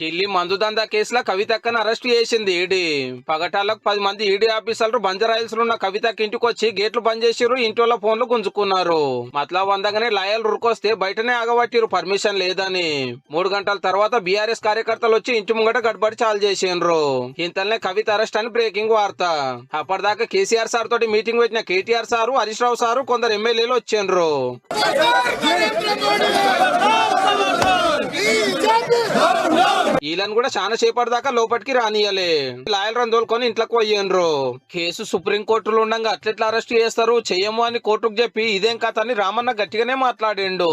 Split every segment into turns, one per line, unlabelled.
ఢిల్లీ మందుదందా కేసులో కవితక్కను అరెస్ట్ చేసింది ఈడీ. పగటాలకు 10 మంది ఈడీ ఆఫీసర్లు బంజారాయిల్స్ లో ఉన్న కవితక్క ఇంటికి వచ్చి గేట్లు బంద్ చేసిరు, ఇంట్లో ఫోన్లు గుంజుకున్నారు. మతలబ్ వందగానే లాయర్లు ఉరుకొస్తే బయటనే ఆగబట్టిరు పర్మిషన్ లేదని. 3 గంటల తర్వాత బీఆర్ఎస్ కార్యకర్తలు వచ్చి ఇంటి ముంగట గడబడి చాలు చేసిండ్రు. ఇంతలోనే కవిత అరెస్ట్ అని బ్రేకింగ్ వార్త. అప్పటిదాకా కేసీఆర్ సార్ తోటి మీటింగ్ పెట్టిన కేటీఆర్ సారు, హరీష్ రావు సారు, కొందరు ఎమ్మెల్యేలు వచ్చిండ్రు. వీళ్ళని కూడా చాలా సేపటి దాకా లోపలికి రానియలే. లాయర్ రందోలుకొని ఇంట్లోకి పోయిండ్రు. కేసు సుప్రీంకోర్టులో ఉండగా అట్లెట్లా అరెస్ట్ చేస్తారు, చెయ్యము అని కోర్టుకు చెప్పి ఇదేం కథ అని రామన్న గట్టిగానే మాట్లాడిండు.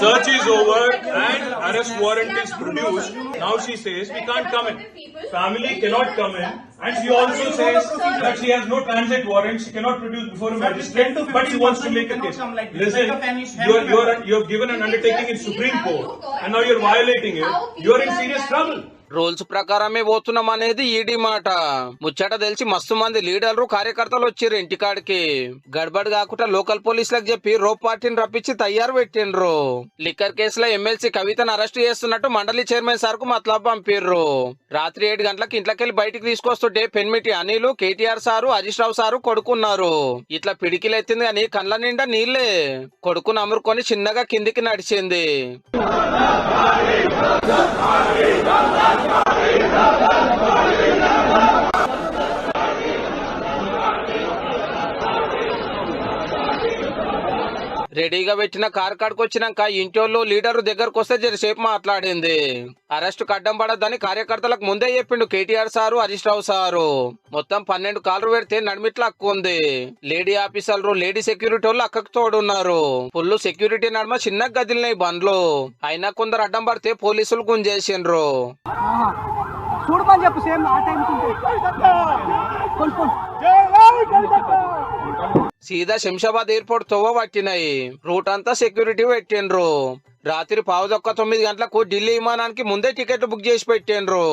Search is over and arrest warrant is produced. Now she says we can't come in. Family cannot come in. And she also says that she has no transit warrant. She cannot produce before a magistrate, but she wants to make a case. Listen, you have given an undertaking in Supreme Court, and now you're violating it. You're in serious trouble.
Rules ప్రకారమే పోతున్నాం అనేది ED మాట. ముచ్చట తెలిసి మస్తు మంది లీడర్లు కార్యకర్తలు వచ్చిర్రు ఇంటికాడికి. గడబడి కాకుండా లోకల్ పోలీసులకు చెప్పి రోప్ పార్టీని రప్పించి తయారు పెట్టిండ్రు. లిక్కర్ కేసులో ఎమ్మెల్సీ కవితను అరెస్ట్ చేస్తున్నట్టు మండలి చైర్మన్ సార్ కు మతలబ్ పంపిర్రు. రాత్రి 7 గంటలకు ఇంట్లోకెళ్లి బయటికి తీసుకొస్తుంటే పెన్మిటి అనిలు, కేటీఆర్ సారు, హరీష్ రావు సారు కొడుకున్నారు. ఇట్లా పిడికిలెత్తింది అని కళ్ళ నిండా నీళ్లే. కొడుకును అమురుకొని చిన్నగా కిందికి నడిచింది. రెడీగా పెట్టిన కార్ కాడికి వచ్చినాక ఇంటోళ్ళు లీడర్ దగ్గరకు వస్తే జరసేపు మాట్లాడింది. అరెస్ట్ కడ్డం పడద్దని కార్యకర్తలకు ముందే చెప్పిండు కేటీఆర్ సారు, హరీష్ రావు సారు. మొత్తం 12 కార్లు పెడితే నడిమిట్ల అక్కు ఉంది. లేడీ ఆఫీసర్లు, లేడీ సెక్యూరిటీ వాళ్ళు అక్కకు తోడున్నారు. ఫుల్ సెక్యూరిటీ నడుమ చిన్న గదిలినాయి బండ్లు. అయినా కొందరు అడ్డం పడితే పోలీసులు గుంజేసిండ్రు. సీదా శంషాబాద్ ఎయిర్పోర్ట్ తోవ పట్టినాయి. రూట్ అంతా సెక్యూరిటీ పెట్టిండ్రు. రాత్రి 9:15 గంటలకు ఢిల్లీ విమానానికి ముందే టికెట్లు బుక్ చేసి పెట్టిండ్రు.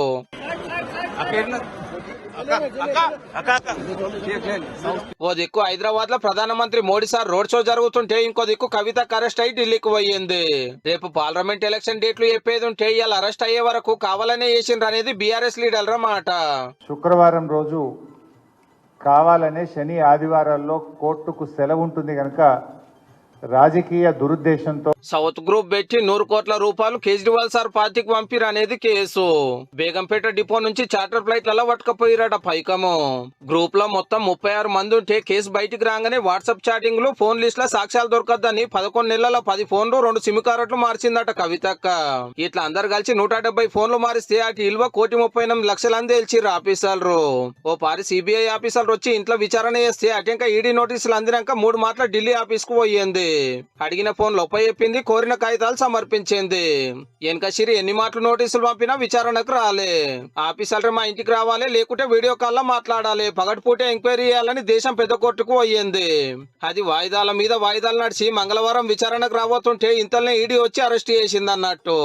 ఓ దిక్కు హైదరాబాద్ లో ప్రధానమంత్రి మోడీ సార్ రోడ్ షో జరుగుతుంటే, ఇంకో దిక్కు కవిత అరెస్ట్ అయి ఢిల్లీకి పోయింది. రేపు పార్లమెంట్ ఎలక్షన్ డేట్లు చెప్పేది ఉంటే ఇవాళ అరెస్ట్ అయ్యే వరకు కావాలనే చేసిండ్రు అనేది బీఆర్ఎస్ లీడర్ల మాట.
శుక్రవారం రోజు కావాలనే శని ఆదివారాల్లో కోర్టుకు సెలవు ఉంటుంది కనుక రాజకీయ దురుద్దేశంతో
సౌత్ గ్రూప్ పెట్టి 100 కోట్ల రూపాయలు కేజ్రీవాల్ సార్ పార్టీకి పంపిరు అనేది కేసు. బేగంపేట డిపో నుంచి చార్టర్ ఫ్లైట్లలో పట్టుకపోయిరట పైకము. గ్రూప్ లో మొత్తం 36 మంది ఉంటే కేసు బయటికి రాగానే వాట్సాప్ చాటింగ్ లు, ఫోన్ లిస్ట్ లో సాక్ష్యాలు దొరకద్దని 11 నెలల 10 ఫోన్లు, 2 సిమ్ కార్డులు మార్చిందట కవితక్క. ఇట్లా అందరు కలిసి 170 ఫోన్లు మారిస్తే అటు విలువ 1,38,00,000 అని తేల్చిర్రు ఆఫీసర్లు. ఓ పారి సిబిఐ ఆఫీసర్లు వచ్చి ఇంట్లో విచారణ చేస్తే అటెంక ఈడీ నోటీసులు అందినాక 3 మాటల ఢిల్లీ ఆఫీస్ కు పోయింది. అడిగిన ఫోన్ లోప చెప్పింది, కోరిన కాగితాలు సమర్పించింది. వెనకసిరి ఎన్ని మాటలు నోటీసులు పంపినా విచారణకు రాలే. ఆఫీసర్లు మా ఇంటికి రావాలి, లేకుంటే వీడియో కాల్ లో మాట్లాడాలి, పగటిపూటే ఎంక్వైరీ చేయాలని దేశం పెద్ద కోర్టుకు పోయింది. అది వాయిదాల మీద వాయిదాలు నడిచి మంగళవారం విచారణకు రాబోతుంటే ఇంతలోనే ఈడీ వచ్చి అరెస్ట్ చేసింది అన్నట్టు.